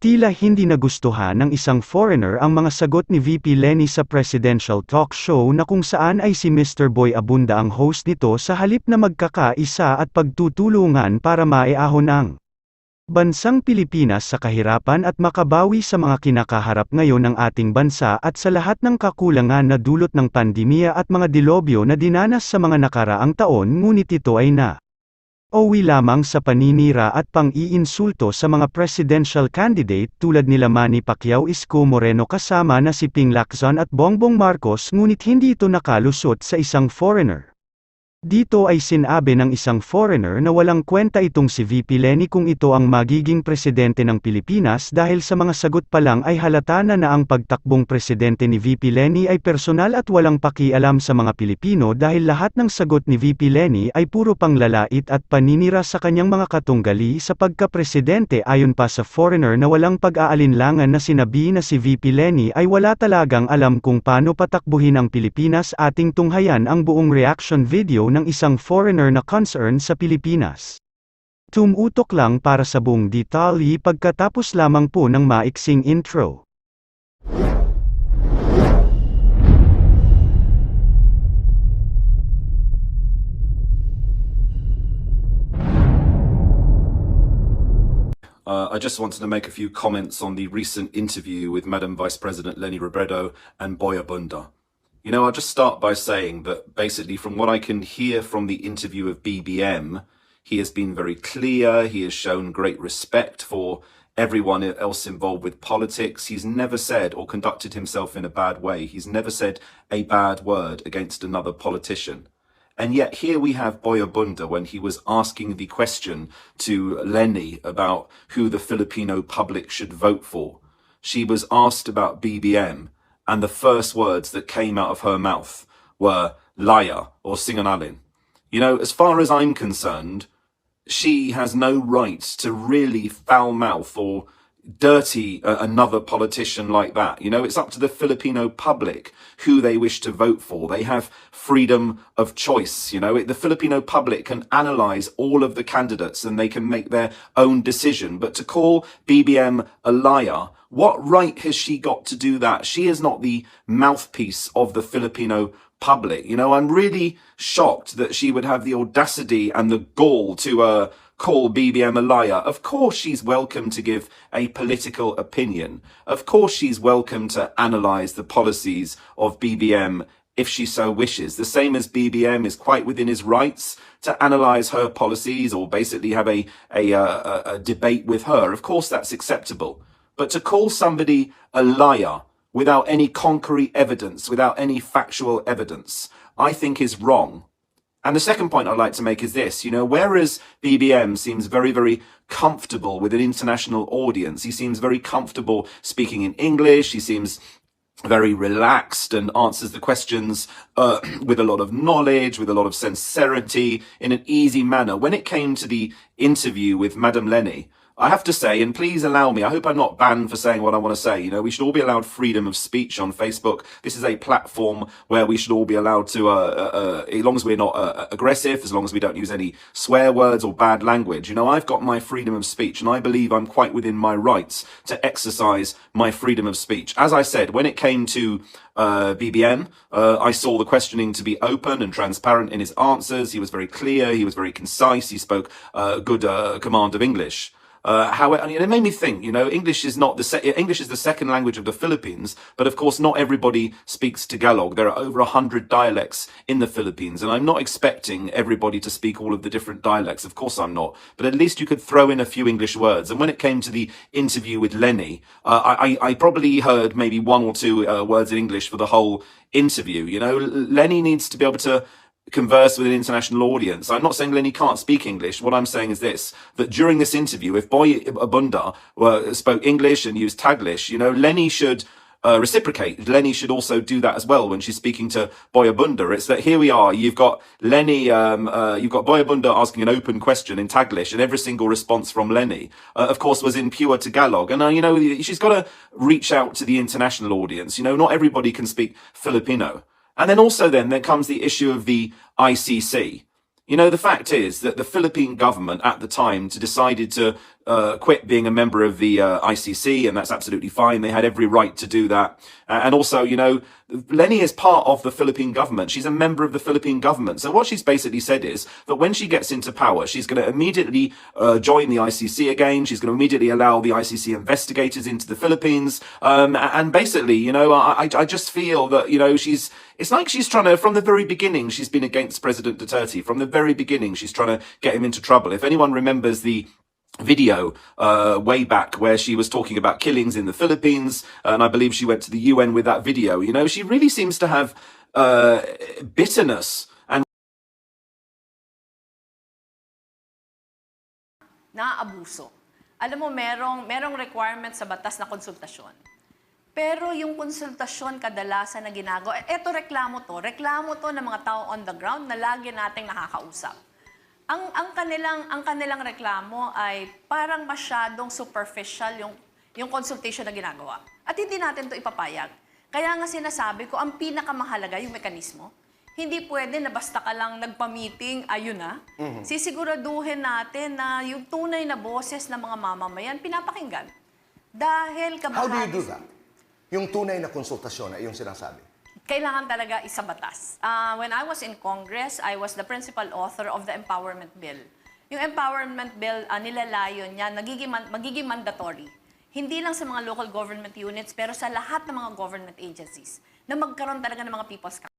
Tila hindi nagustuhan ng isang foreigner ang mga sagot ni VP Leni sa presidential talk show na kung saan ay si Mr. Boy Abunda ang host nito sa halip na magkakaisa at pagtutulungan para maiahon ang bansang Pilipinas sa kahirapan at makabawi sa mga kinakaharap ngayon ng ating bansa at sa lahat ng kakulangan na dulot ng pandemya at mga dilobyo na dinanas sa mga nakaraang taon, ngunit ito ay uwi lamang sa paninira at pang-iinsulto sa mga presidential candidate tulad nila Manny Pacquiao, Isko Moreno kasama na si Ping Lacson at Bongbong Marcos, ngunit hindi ito nakalusot sa isang foreigner. Dito ay sinabi ng isang foreigner na walang kwenta itong si VP Leni kung ito ang magiging presidente ng Pilipinas dahil sa mga sagot pa lang ay halata na ang pagtakbong presidente ni VP Leni ay personal at walang pakialam sa mga Pilipino dahil lahat ng sagot ni VP Leni ay puro panglalait at paninira sa kanyang mga katunggali sa pagka-presidente. Ayon pa sa foreigner na walang pag-aalinlangan na sinabi na si VP Leni ay wala talagang alam kung paano patakbuhin ang Pilipinas. Ating tunghayan ang buong reaction video ng isang foreigner na concern sa Pilipinas. Tumutok lang para sa buong detalye pagkatapos lamang po ng maiksing intro. I just wanted to make a few comments on the recent interview with Madam Vice President Leni Robredo and Boy Abunda. You know, I'll just start by saying that basically from what I can hear from the interview of BBM, he has been very clear, he has shown great respect for everyone else involved with politics. He's never said or conducted himself in a bad way. He's never said a bad word against another politician. And yet here we have Boy Abunda when he was asking the question to Leni about who the Filipino public should vote for. She was asked about BBM. And the first words that came out of her mouth were liar or sinungaling. You know, as far as I'm concerned, she has no right to really foul mouth or dirty another politician like that. You know, it's up to the Filipino public who they wish to vote for. They have freedom of choice. You know, the Filipino public can analyze all of the candidates and they can make their own decision. But to call BBM a liar, what right has she got to do that? She is not the mouthpiece of the Filipino public. You know, I'm really shocked that she would have the audacity and the gall to call BBM a liar. Of course she's welcome to give a political opinion. Of course she's welcome to analyse the policies of BBM if she so wishes. The same as BBM is quite within his rights to analyse her policies or basically have a debate with her. Of course that's acceptable. But to call somebody a liar without any concrete evidence, without any factual evidence, I think is wrong. And the second point I'd like to make is this, you know, whereas BBM seems very, very comfortable with an international audience, he seems very comfortable speaking in English, he seems very relaxed and answers the questions with a lot of knowledge, with a lot of sincerity, in an easy manner. When it came to the interview with Madam Leni, I have to say, and please allow me, I hope I'm not banned for saying what I want to say. You know, we should all be allowed freedom of speech on Facebook. This is a platform where we should all be allowed to, as long as we're not aggressive, as long as we don't use any swear words or bad language. You know, I've got my freedom of speech and I believe I'm quite within my rights to exercise my freedom of speech. As I said, when it came to BBM, I saw the questioning to be open and transparent in his answers. He was very clear, he was very concise, he spoke good command of English. However, it made me think, you know, English is the second language of the Philippines, but of course not everybody speaks Tagalog. There are over 100 dialects in the Philippines, and I'm not expecting everybody to speak all of the different dialects. Of course I'm not, but at least you could throw in a few English words. And when it came to the interview with Leni, I probably heard maybe one or two words in English for the whole interview. You know, Leni needs to be able to converse with an international audience. I'm not saying Leni can't speak English. What I'm saying is this, that during this interview, if Boy Abunda spoke English and used Taglish, you know, Leni should reciprocate. Leni should also do that as well when she's speaking to Boy Abunda. It's that here we are, you've got Leni, you've got Boy Abunda asking an open question in Taglish, and every single response from Leni, of course, was in pure Tagalog. And, you know, she's got to reach out to the international audience. You know, not everybody can speak Filipino. And then also then there comes the issue of the ICC. You know, the fact is that the Philippine government at the time decided to quit being a member of the ICC, and that's absolutely fine. They had every right to do that. And also, you know, Leni is part of the Philippine government. She's a member of the Philippine government. So what she's basically said is that when she gets into power, she's going to immediately join the ICC again. She's going to immediately allow the ICC investigators into the Philippines. And basically, you know, I just feel that, you know, it's like she's trying to, from the very beginning, she's been against President Duterte. From the very beginning, she's trying to get him into trouble. If anyone remembers the video way back where she was talking about killings in the Philippines, and I believe she went to the UN with that video, you know, she really seems to have bitterness and naabuso. Alam mo, merong requirement sa batas na konsultasyon. Pero yung konsultasyon kadalasan na ginagawa, eto reklamo to ng mga tao on the ground na lagi nating nakakausap. Ang kanilang reklamo ay parang masyadong superficial yung consultation na ginagawa. At hindi natin to ipapayag. Kaya nga sinasabi ko, ang pinakamahalaga yung mekanismo. Hindi pwede na basta ka lang nagpa-meeting, ayun na. Sisiguraduhin natin na yung tunay na boses ng mga mamamayan pinapakinggan. Dahil How do you do that? Yung tunay na konsultasyon na yung sinasabi. Kailangan talaga isa batas. When I was in Congress, I was the principal author of the Empowerment Bill. Yung Empowerment Bill, nilalayon niya, magiging mandatory. Hindi lang sa mga local government units, pero sa lahat ng mga government agencies na magkaroon talaga ng mga people's council.